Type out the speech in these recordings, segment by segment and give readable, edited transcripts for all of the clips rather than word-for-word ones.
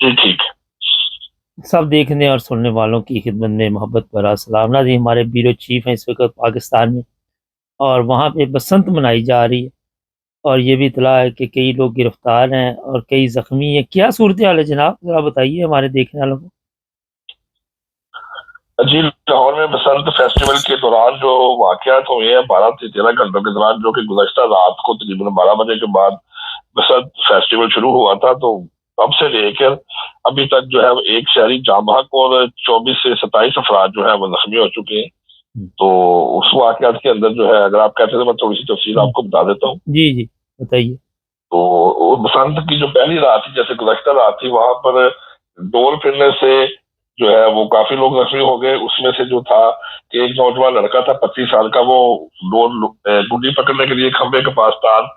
जी ठीक है। सब देखने और सुनने वालों की खिदमत में मोहब्बत भरा सलाम। नाज़रीन, हमारे ब्यूरो चीफ हैं इस वक्त पाकिस्तान में, और वहाँ पे बसंत मनाई जा रही है, और ये भी इतला है कि कई लोग गिरफ्तार हैं और कई ज़ख्मी हैं। क्या सूरत हाल है जनाब, ज़रा बताइए हमारे देखने वालों को। जी, लाहौर में बसंत फेस्टिवल के दौरान जो वाकयात हुए हैं 12 से 13 घंटों के दौरान, जो कि गुज़श्ता रात को तकरीबन 12 बजे के बाद बसंत फेस्टिवल शुरू हुआ था, तो तब से लेकर अभी तक जो है वो एक शहरी जाँ बहक और 24 से 27 अफराद जो है वो जख्मी हो चुके हैं। हम्म, तो उस वाकयात के अंदर जो है, अगर आप कहते हैं तो मैं थोड़ी सी तफसील हम्म, आपको बता देता हूँ। जी जी, बताइए। तो वो बसंत की जो पहली रात थी, जैसे गुज़श्ता रात थी, वहां पर डोर फिरने से जो है वो काफी लोग जख्मी हो गए। उसमें से जो था कि एक नौजवान लड़का था 25 साल का, वो गुड्डी पकड़ने के लिए खंबे के पास तार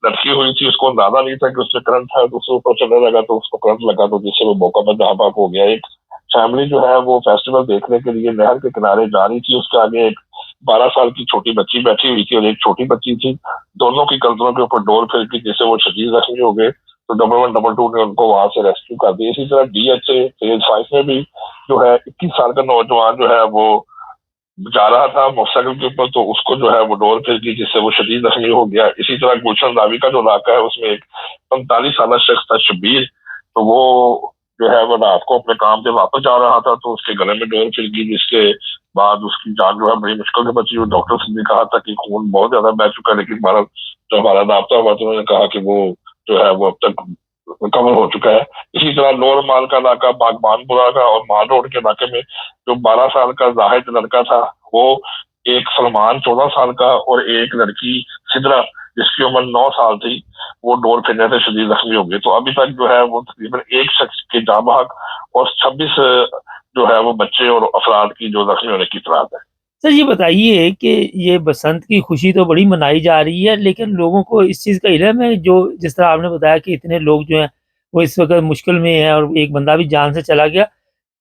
लटकी हुई थी। उसको अंदाजा नहीं था कि उससे करंट है, तो उसके ऊपर चलने लगा तो उसको करंट लगा, तो जिससे वो मौका पर जहाँ हो गया। एक फैमिली जो है वो फेस्टिवल देखने के लिए नहर के किनारे जा रही थी, उसके आगे एक 12 साल की छोटी बच्ची बैठी हुई थी और एक छोटी बच्ची थी। दोनों की गर्दनों के ऊपर डोर फिर की, जिससे वो शदीद जख्मी हो गए। तो डबल 1 डबल 2 ने उनको वहां से रेस्क्यू कर दिया। इसी तरह DHA फेज 5 में भी जो है 21 साल का नौजवान जो है वो जा रहा था मोटरसाइकिल के ऊपर, तो उसको जो है वो डोर फिर की, जिससे वो शदीद जख्मी हो गया। इसी तरह गुलशन रावी का जो इलाका है, उसमें एक 45 साल शख्स था शबीर, तो वो जो है वो रात को अपने काम से वापस जा रहा था, तो उसके गले में डोर फिर गई, जिसके बाद उसकी जान जो है बड़ी मुश्किल से बची। और डॉक्टर ने कहा था कि खून बहुत ज्यादा बह चुका है, लेकिन हमारा जो हमारा राब्ता हुआ तो उन्होंने कहा कि वो जो है वो अब तक कवर हो चुका है। इसी तरह लोअर माल का इलाका, बागबानपुरा का और माल रोड के इलाके में जो 12 साल का जाहिद लड़का था, वो एक सलमान 14 साल का और एक लड़की सिदरा जिसकी उम्र 9 साल थी, वो डोर फिरने से शदीद जख्मी हो गई। तो अभी तक जो है वो तकरीबन एक शख्स के जाँ बहक और 26 जो है वो बच्चे और अफराद की जो जख्मी होने की इतलात है। सर ये बताइए कि ये बसंत की खुशी तो बड़ी मनाई जा रही है, लेकिन लोगों को इस चीज़ का इल्म है, जो जिस तरह आपने बताया कि इतने लोग जो हैं वो इस वक्त मुश्किल में हैं और एक बंदा भी जान से चला गया।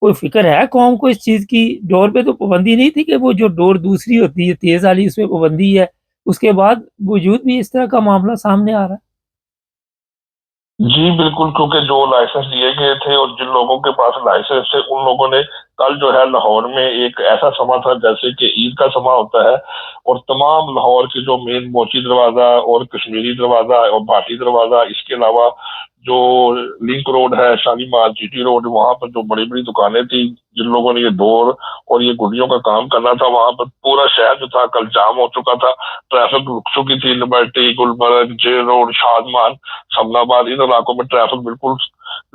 कोई फिक्र है कौम को इस चीज़ की? डोर पे तो पाबंदी नहीं थी कि वो जो डोर दूसरी होती है तेज वाली, उसमें पाबंदी है, उसके बाद वजूद भी इस तरह का मामला सामने आ रहा है। जी बिल्कुल, क्योंकि जो लाइसेंस दिए गए थे और जिन लोगों के पास लाइसेंस थे, उन लोगों ने कल जो है लाहौर में एक ऐसा समा था जैसे कि ईद का समा होता है, और तमाम लाहौर के जो मेन मोची दरवाजा और कश्मीरी दरवाजा और भाटी दरवाजा, इसके अलावा जो लिंक रोड है, शालीमार GT रोड, वहां पर जो बड़ी बड़ी दुकानें थी, जिन लोगों ने ये डोर और ये गुडियों का काम करना था, वहां पर पूरा शहर जो था कल जाम हो चुका था। ट्रैफिक रुक चुकी थी। लिबर्टी, गुलमर्ग, जे रोड, शादमान, शमनाबाद, इन इलाकों में ट्रैफिक बिल्कुल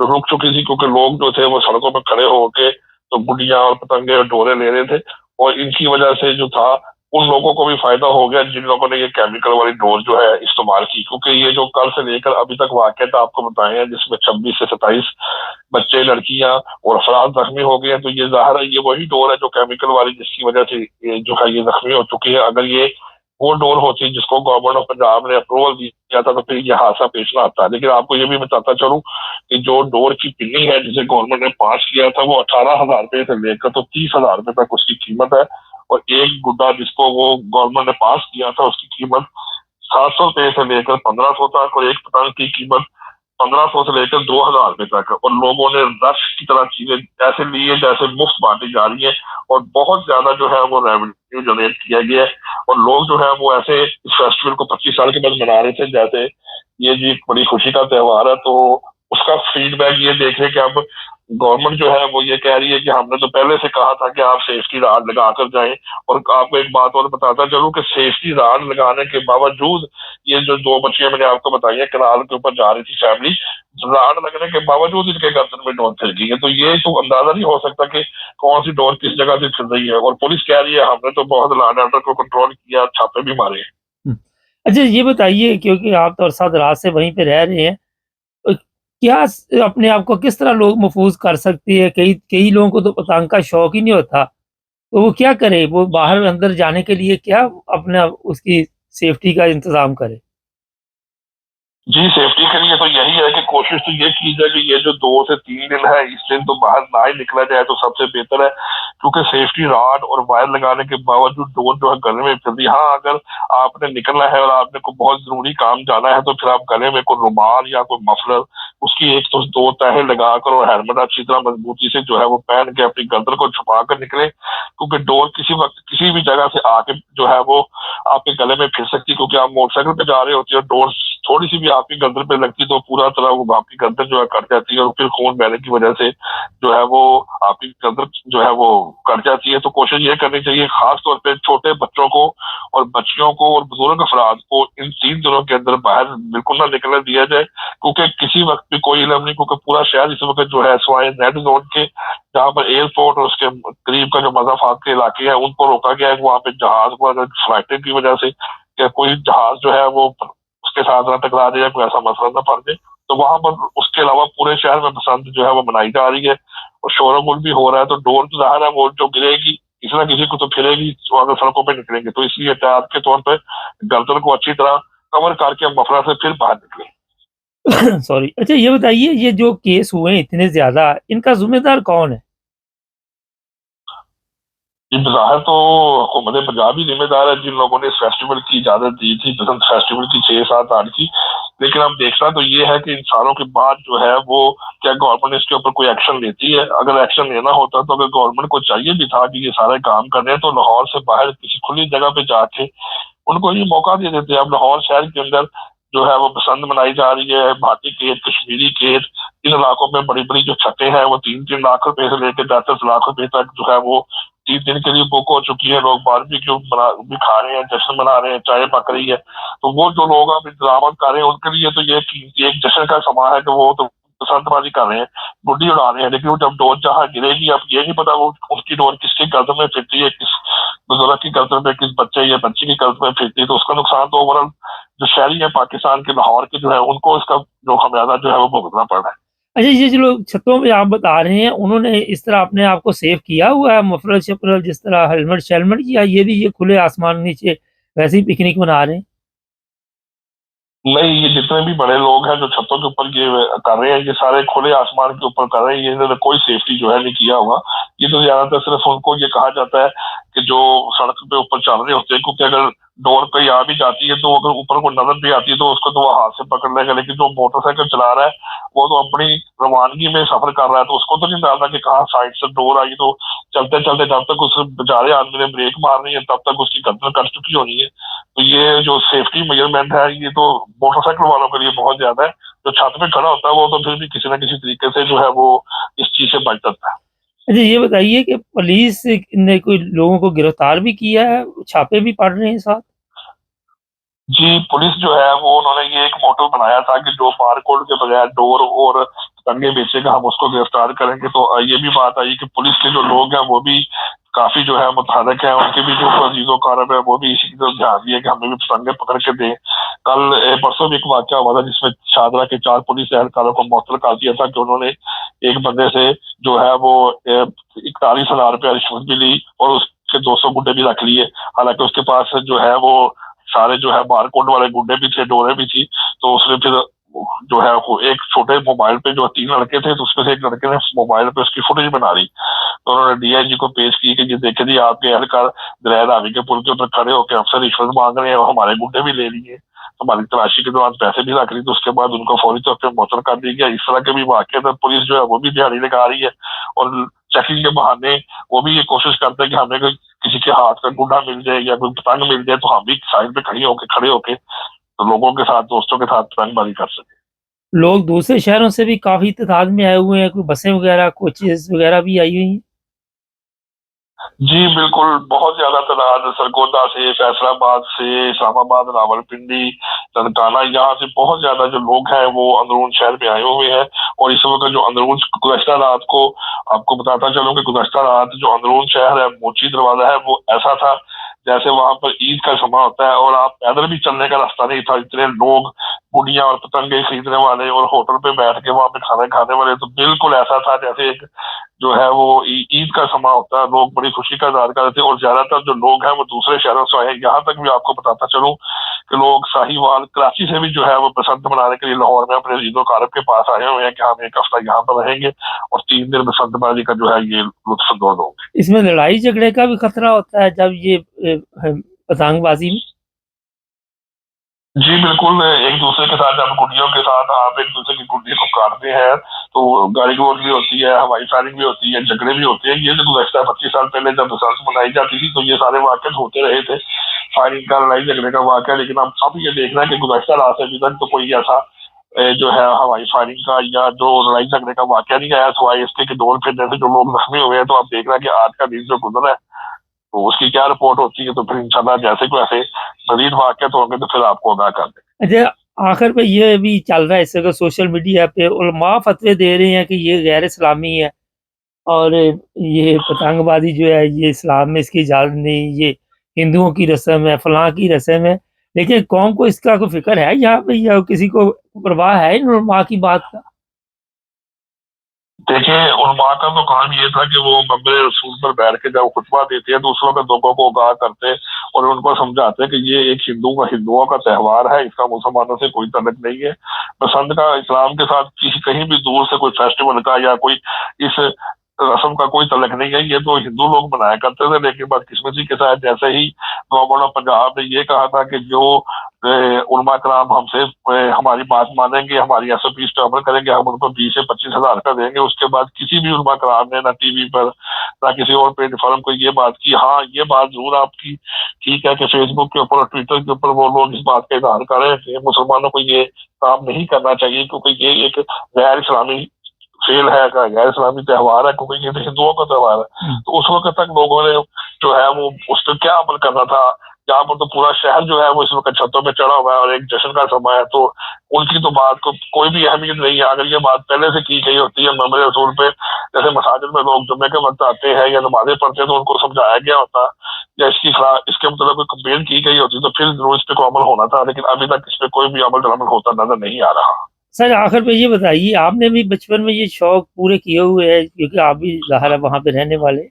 रुक चुकी थी, क्योंकि लोग जो थे वो सड़कों पर खड़े होके तो गुड़ियां और पतंगे और डोरे ले रहे थे। और इनकी वजह से जो था, उन लोगों को भी फायदा हो गया जिन लोगों ने ये केमिकल वाली डोर जो है इस्तेमाल की, क्योंकि ये जो कल से लेकर अभी तक वाकया आपको बताए हैं, जिसमें 26 से 27 बच्चे, लड़कियां और अफराद जख्मी हो गए हैं, तो ये जाहिर है ये वही डोर है जो केमिकल वाली, जिसकी वजह से ये जो है ये जख्मी हो चुकी है। अगर ये वो डोर होती जिसको गवर्नमेंट ऑफ पंजाब ने अप्रूवल दिया था, तो फिर ये हादसा पेश ना आता। लेकिन आपको ये भी बताता चलूं कि जो डोर की पिन्नी है जिसे गवर्नमेंट ने पास किया था, वो 18 हजार रुपए से लेकर तो 30 हजार रुपए तक उसकी कीमत है। और एक गुड्डा जिसको वो गवर्नमेंट ने पास किया था, उसकी कीमत 700 रुपए से लेकर 1500 तक, और एक पतंग की कीमत 1500 से लेकर 2000 रुपए तक। और लोगों ने रश की तरह चीजें ऐसे ली है जैसे मुफ्त बांटी जा रही है, और बहुत ज्यादा जो है वो रेवेन्यू जनरेट किया गया है। और लोग जो है वो ऐसे इस फेस्टिवल को 25 साल के बाद मना रहे थे जैसे ये जी एक बड़ी खुशी का त्योहार है। तो उसका फीडबैक ये देख रहे कि अब गवर्नमेंट जो है वो ये कह रही है कि हमने तो पहले से कहा था कि आप सेफ्टी राड लगा कर जाएं। और आपको एक बात और बताता चलूं कि सेफ्टी राड लगाने के बावजूद ये जो दो बच्चियां मैंने आपको बताई है, कनाल के ऊपर जा रही थी फैमिली, राड लगने के बावजूद इनके गर्दन में डोर फिर गई है। तो ये तो अंदाजा नहीं हो सकता कि कौन सी डोर किस जगह से फिर रही है। और पुलिस कह रही है हमने तो बहुत लॉ एंड ऑर्डर को कंट्रोल किया, छापे भी मारे। हुँ। अच्छा ये बताइए, क्योंकि आप तो अरसा दराज से वहीं पे रह रहे हैं, क्या अपने आप को किस तरह लोग महफूज कर सकते हैं? कई कई लोगों को तो पतंग का शौक ही नहीं होता, तो वो क्या करे? वो बाहर अंदर जाने के लिए क्या अपना उसकी सेफ्टी का इंतजाम करे? जी, सेफ्टी के लिए तो यही है कि कोशिश तो ये की जाए कि ये जो 2 से 3 दिन है, इस दिन तो बाहर ना ही निकला जाए तो सबसे बेहतर है, क्योंकि सेफ्टी रॉड और वायर लगाने के बावजूद डोर जो है गले में फिरती है। हाँ, अगर आपने निकलना है और आपने कोई बहुत ज़रूरी काम जाना है, तो फिर आप गले में कोई रुमाल या कोई मफलर, उसकी 1 तो 2 तहें लगाकर और हेलमेट अच्छी तरह मजबूती से जो है वो पहन के अपनी गर्दन को छुपा कर निकलें, क्योंकि डोर किसी वक़्त किसी भी जगह से आके जो है वो आपके गले में फिर सकती है, क्योंकि आप मोटरसाइकिल पे जा रहे होते हो, डोर थोड़ी सी भी आपकी गर्दन पे लगती तो पूरा तरह वो आपकी गर्दन जो है कट जाती है, और फिर खून बहने की वजह से जो है वो आपकी गर्दन जो है वो कट जाती है। तो कोशिश ये करनी चाहिए खास तौर पे छोटे बच्चों को और बच्चियों को और बुजुर्ग अफराद को इन 3 दिनों के अंदर बाहर बिल्कुल ना निकलने दिया जाए, क्योंकि किसी वक्त भी कोई इलम नहीं, क्योंकि पूरा शहर इस वक्त जो है सवाए रेड जोन के जहाँ पर एयरपोर्ट और उसके करीब का जो मजाफात के इलाके हैं उनको रोका गया है। वहाँ पे जहाज फ्लाइटिंग की वजह से क्या कोई जहाज जो है वो उसके साथ ना टकरा जाए, कोई ऐसा मसला ना पड़ जाए। तो वहां पर उसके अलावा पूरे शहर में बसंत जो है वो मनाई जा रही है और शोरगुल भी हो रहा है। तो डोर तो जाहिर है वो जो गिरेगी किसी ना किसी को तो फिरेगी, तो अगर सड़कों पे निकलेंगे तो इसलिए एहतियात के तौर पर गर्दन को अच्छी तरह कवर करके हम मफरा से फिर बाहर निकले। सॉरी। अच्छा ये बताइए, ये जो केस हुए हैं इतने ज़्यादा, इनका ज़िम्मेदार कौन है? जी, बज़ाहिर तो हुकूमत पंजाब ही ज़िम्मेदार है, जिन लोगों ने इस फेस्टिवल की इजाज़त दी थी, बसंत फेस्टिवल की 6-7-8 की। लेकिन अब देखना तो ये है कि इन सालों के बाद जो है वो क्या गवर्नमेंट इसके ऊपर कोई एक्शन लेती है? अगर एक्शन लेना होता तो अगर गवर्नमेंट को चाहिए भी था कि ये सारे काम कर रहे हैं, तो लाहौर से बाहर किसी खुली जगह पे जाके उनको ये मौका दे देते हैं। अब लाहौर शहर के अंदर जो है वो बसंत मनाई जा रही है, भाटी खेत, कश्मीरी खेत, इन इलाकों में बड़ी-बड़ी जो छतें हैं वो 3-3 लाख रुपए से लेके 10-10 लाख रुपए तक जो है वो 3 दिन के लिए बुक हो चुकी है। लोग बारबेक्यू बना भी खा रहे हैं, जश्न मना रहे हैं, चाय पक रही है। तो वो जो लोग अब इंतजाम कर रहे हैं उनके लिए तो ये एक जश्न का समा है कि वो तो बसंतबाजी कर रहे हैं, गुड्डी उड़ा रहे हैं। लेकिन वो जब डोर जहाँ गिरेगी, अब ये नहीं पता वो उसकी डोर किसके गर्दन में फिरती है, किस बुजुर्ग की गर्दन में, किस बच्चे या बच्ची की गर्दन में फिरती है। तो उसका नुकसान तो ओवरऑल जो शहरी है पाकिस्तान के लाहौर के जो है उनको इसका जो खमियाजा जो है वो भुगतना पड़ रहा है। अच्छा, ये जो लोग छतों पे आप बता रहे हैं, उन्होंने इस तरह अपने आप को सेव किया हुआ है, मफलर-शफलर जिस तरह हेलमेट-शेलमेट, या ये भी ये खुले आसमान नीचे वैसे ही पिकनिक मना रहे हैं? नहीं, ये जितने भी बड़े लोग हैं जो छतों के ऊपर ये कर रहे हैं, ये सारे खुले आसमान के ऊपर कर रहे हैं। ये इन्होंने कोई सेफ्टी जो है नहीं किया हुआ। ये तो ज्यादातर सिर्फ उनको ये कहा जाता है कि जो सड़क पे ऊपर चल रहे होते हैं, क्योंकि अगर डोर पे आ भी जाती है तो अगर ऊपर को नजर भी आती है तो उसको तो वो हाथ से पकड़ लेगा। लेकिन जो मोटरसाइकिल चला रहा है वो तो अपनी रवानगी में सफर कर रहा है, तो उसको तो नहीं डालना कि कहाँ साइड से डोर आई। तो चलते चलते जब तक उस बेचारे आदमी ने ब्रेक मारनी है तब तक उसकी गर्दन कट चुकी होनी है। तो ये जो सेफ्टी मेजरमेंट है ये तो मोटरसाइकिल वालों के लिए बहुत ज्यादा है। जो छत पे खड़ा होता है वो तो फिर भी किसी ना किसी तरीके से जो है वो इस चीज से बच सकता है। अच्छा ये बताइए कि पुलिस ने कोई लोगों को गिरफ्तार भी किया है, छापे भी पड़ रहे हैं साथ? जी, पुलिस जो है वो उन्होंने ये एक मोटो बनाया था कि जो बारकोड के बगैर डोर और टंगे बेचेगा हम उसको गिरफ्तार करेंगे। तो ये भी बात आई कि पुलिस के जो लोग हैं वो भी काफी जो है मुतहरक है, उनके भी जो अजीजो कारब है वो भी इसी की तरफ ध्यान दिए कि हमें भी पतंगे पकड़ के दें। कल परसों भी एक वाक्य हुआ था जिसमें शादरा के 4 पुलिस एहलकारों को मुअत्तल कर दिया था कि उन्होंने एक बंदे से जो है वो 41,000 रुपया रिश्वत भी ली और उसके 200 गुड्डे भी रख लिए। हालांकि उसके पास जो है वो सारे जो है बारकोड वाले गुड्डे भी थे, डोरे भी थी। तो उसने फिर जो है वो एक छोटे मोबाइल पे जो 3 लड़के थे तो उसमें से एक लड़के ने मोबाइल पे उसकी फुटेज बना ली। तो उन्होंने डीआईजी को पेश की कि ये देखे जी आपके एहलकार दरिया रावी के पुल के ऊपर खड़े होकर हमसे रिश्वत मांग रहे हैं और हमारे गुड्डे भी ले लिए, हमारी तलाशी के दौरान पैसे भी रख ली। तो उसके बाद उनको फौरी तौर पर मुअत्तल कर दिया गया। इस तरह के भी वाकई में पुलिस जो है वो भी दिहाड़ी लगा रही है और चेकिंग के बहाने वो भी ये कोशिश करते हैं कि हमें किसी के हाथ का गुड्डा मिल जाए या कोई पतंग मिल जाए तो हम भी साइड पे खड़े होके तो लोगों के साथ दोस्तों के साथ पतंगबाजी कर सके। लोग दूसरे शहरों से भी काफ़ी तादाद में आए हुए हैं, कोई बसें वगैरह, कोचेज़ वगैरह भी आई हुई हैं? जी बिल्कुल, बहुत ज्यादा तादाद सरगोदा से, फैसलाबाद से, इस्लामाबाद, रावलपिंडी, ननकाना, यहाँ से बहुत ज्यादा जो लोग हैं वो अंदरून शहर में आए हुए हैं। और इस वक्त जो अंदरून गुज़श्ता रात को आपको बताता चलूं कि गुज़श्ता रात जो अंदरून शहर है मोची दरवाजा है वो ऐसा था जैसे वहां पर ईद का समा होता है और आप पैदल भी चलने का रास्ता नहीं था। इतने लोग गुड़िया और पतंगे खरीदने वाले और होटल पे बैठ के वहां पे खाना खाने वाले, तो बिल्कुल ऐसा था जैसे एक जो है वो ईद का समा होता है, लोग बड़ी खुशी का इजहार करते हैं और ज्यादातर जो लोग हैं वो दूसरे शहरों से आए हैं। यहाँ तक भी आपको बताता चलूं कि लोग साहिवाल कराची से भी जो है वो बसंत मनाने के लिए लाहौर में अपने ईद कारब के पास आए हुए हैं कि हम एक हफ्ता यहाँ पर रहेंगे और 3 दिन बसंतबाजी का जो है ये लुत्फ अंदोज होंगे। इसमें लड़ाई झगड़े का भी खतरा होता है जब ये पतंगबाजी में? जी बिल्कुल, एक दूसरे के साथ जब गुड्डियों के साथ आप एक दूसरे की गुड्डी को काटते हैं तो गाली गलौज भी होती है, हवाई फायरिंग भी होती है, झगड़े भी होते हैं। ये जो गुज़श्ता 25 साल पहले जब बसंत मनाई जाती थी तो ये सारे वाक़ये होते रहे थे, फायरिंग का, लड़ाई झगड़े का वाक़या। लेकिन अब ये देखना है कि गुज़श्ता रात से अभी तक तो कोई ऐसा जो है हवाई फायरिंग का या जो लड़ाई झगड़े का वाक़या नहीं आया, सिवाय इसके कि ड्रोन फिरने से जो लोग जख्मी हुए हैं। तो आप देख रहे हैं कि आज का दिन जो गुजरा है तो उसकी क्या रिपोर्ट होती है, तो फिर इंशाल्लाह जैसे कोई ऐसे मज़ीद वाक़यात होंगे तो फिर आपको आगाह कर देंगे। अच्छा, आखिर पे ये भी चल रहा है इस वक्त सोशल मीडिया पे उलमा फतवे दे रहे हैं कि ये गैर इस्लामी है और ये पतंगबाजी जो है ये इस्लाम में इसकी इजाज़त नहीं, ये हिंदुओं की रस्म है, फलां की रस्म है। लेकिन कौम को इसका कोई फ़िक्र है यहाँ पे या किसी को परवाह है इन उलमा की बात का? देखिए, उलमा का तो काम ये था कि वो मंबर रसूल पर बैठ के जब खुतबा देते हैं तो उस वक्त लोगों को आगाह करते और उनको समझाते कि ये एक हिंदुओं का त्यौहार है, इसका मुसलमानों से कोई तल्लुक नहीं है। बसंत का इस्लाम के साथ किसी कहीं भी दूर से कोई फेस्टिवल का या कोई इस रस्म का कोई तल्लुक नहीं है, ये तो हिंदू लोग मनाया करते थे। लेकिन बदकिस्मती के साथ जैसे ही गवर्नमेंट ऑफ पंजाब ने ये कहा था कि जो उलमा कराम हमसे हमारी बात मानेंगे, हमारी SOPs पे अमल करेंगे, हम उनको 20 से 25 हज़ार का देंगे। उसके बाद किसी भी उलमा कराम ने ना टीवी पर ना किसी और प्लेटफॉर्म को ये बात की। हाँ, ये बात जरूर आपकी ठीक है कि फेसबुक के ऊपर और ट्विटर के ऊपर वो लोग इस बात का इजहार कर रहे हैं कि मुसलमानों को ये काम नहीं करना चाहिए क्योंकि ये एक गैर इस्लामी फेल है, गैर इस्लामी त्यौहार है, क्योंकि ये तो हिंदुओं का त्यौहार है। तो उस वक्त तक लोगों ने जो है वो उस पर क्या अमल करना था। यहाँ पर तो पूरा शहर जो है वो इस वक्त छतों पे चढ़ा हुआ है और एक जश्न का समय है, तो उनकी तो बात को कोई भी अहमियत नहीं है। अगर ये बात पहले से की गई होती है मंबर रसूल पे, जैसे मसाजिद में लोग जुम्मे के वक्त आते हैं या नमाजें पढ़ते हैं तो उनको समझाया गया होता या इसके मतलब कोई कंप्लेन की गई होती तो फिर जरूर इस पे कोई अमल होना था। लेकिन अभी तक इस पे कोई भी अमल होता नजर नहीं आ रहा। सर आखिर पे ये बताइए आपने भी बचपन में ये शौक पूरे किए हुए हैं क्योंकि आप भी ज़ाहिर है वहाँ पे रहने वाले?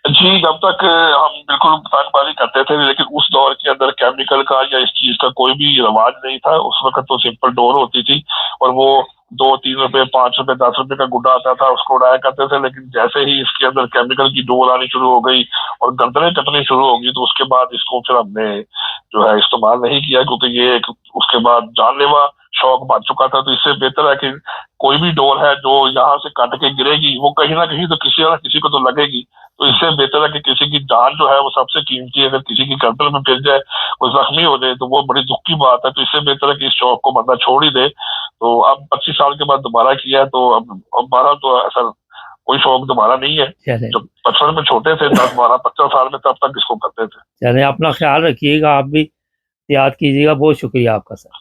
जी, जब तक हम बिल्कुल पतंगबाजी करते थे, लेकिन उस दौर के अंदर केमिकल का या इस चीज का कोई भी रिवाज नहीं था। उस वक्त तो सिंपल डोर होती थी और वो 2-3 रुपए, 5 रुपए, 10 रुपए का गुड्डा आता था, उसको उड़ाया करते थे। लेकिन जैसे ही इसके अंदर केमिकल की डोर आनी शुरू हो गई और गर्दनें कटनी शुरू हो गई तो उसके बाद इसको फिर हमने जो है इस्तेमाल नहीं किया, क्योंकि ये एक उसके बाद जानलेवा शौक बन चुका था। तो इससे बेहतर है कि कोई भी डोर है जो यहाँ से कट के गिरेगी वो कहीं ना कहीं तो किसी ना किसी को तो लगेगी। तो इससे बेहतर है कि किसी की जान जो है वो सबसे कीमती है। अगर किसी की गर्दन में फिर जाए, कोई जख्मी हो जाए तो वो बड़ी दुख की बात है। तो इससे बेहतर है कि इस शौक को बंदा छोड़ ही दे। तो अब 25 साल के बाद दोबारा किया है तो अब हमारा तो ऐसा कोई शौक दोबारा नहीं है। चले जब बचपन में छोटे थे 10-12-15 साल में तब तक इसको करते थे। चले, अपना ख्याल रखिएगा, आप भी याद कीजिएगा। बहुत शुक्रिया आपका सर।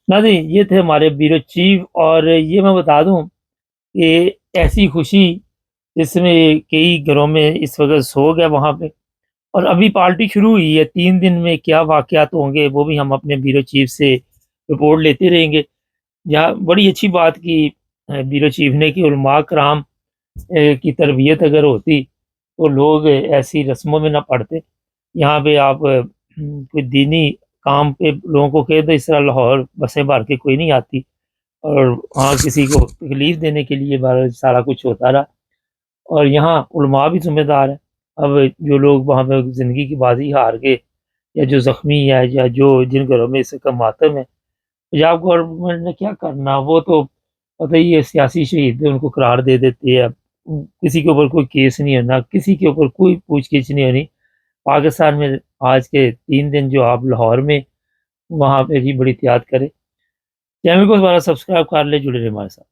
नाज़रीन, ये थे हमारे ब्यूरो चीफ और ये मैं बता दूं कि ऐसी खुशी जिसमें कई घरों में इस वक्त सोग है वहाँ पे, और अभी पार्टी शुरू हुई है। 3 दिन में क्या वाक़यात होंगे वो भी हम अपने ब्यूरो चीफ से रिपोर्ट लेते रहेंगे। यहाँ बड़ी अच्छी बात की ब्यूरो चीफ ने कि उलमा कराम की तरबियत अगर होती तो लोग ऐसी रस्मों में ना पड़ते। यहाँ पे आप कोई दीनी काम पे लोगों को कह दो, इस तरह लाहौर बसें भर के कोई नहीं आती और वहाँ किसी को तकलीफ़ देने के लिए बहरहाल सारा कुछ होता रहा। और यहाँ उलमा भी ज़िम्मेदार है। अब जो लोग वहाँ पे ज़िंदगी की बाजी हार गए या जो ज़ख्मी है या जो जिन घरों में इसका मातम है, पंजाब गवर्नमेंट ने क्या करना, वो तो पता ही है, सियासी शहीद है, उनको करार दे देती है। किसी के ऊपर कोई केस नहीं होना, किसी के ऊपर कोई पूछ-गिछ नहीं होनी। पाकिस्तान में आज के 3 दिन जो आप लाहौर में वहाँ पे भी बड़ी एहतियात करें। चैनल को दोबारा सब्सक्राइब कर लें, जुड़े रहें हमारे साथ।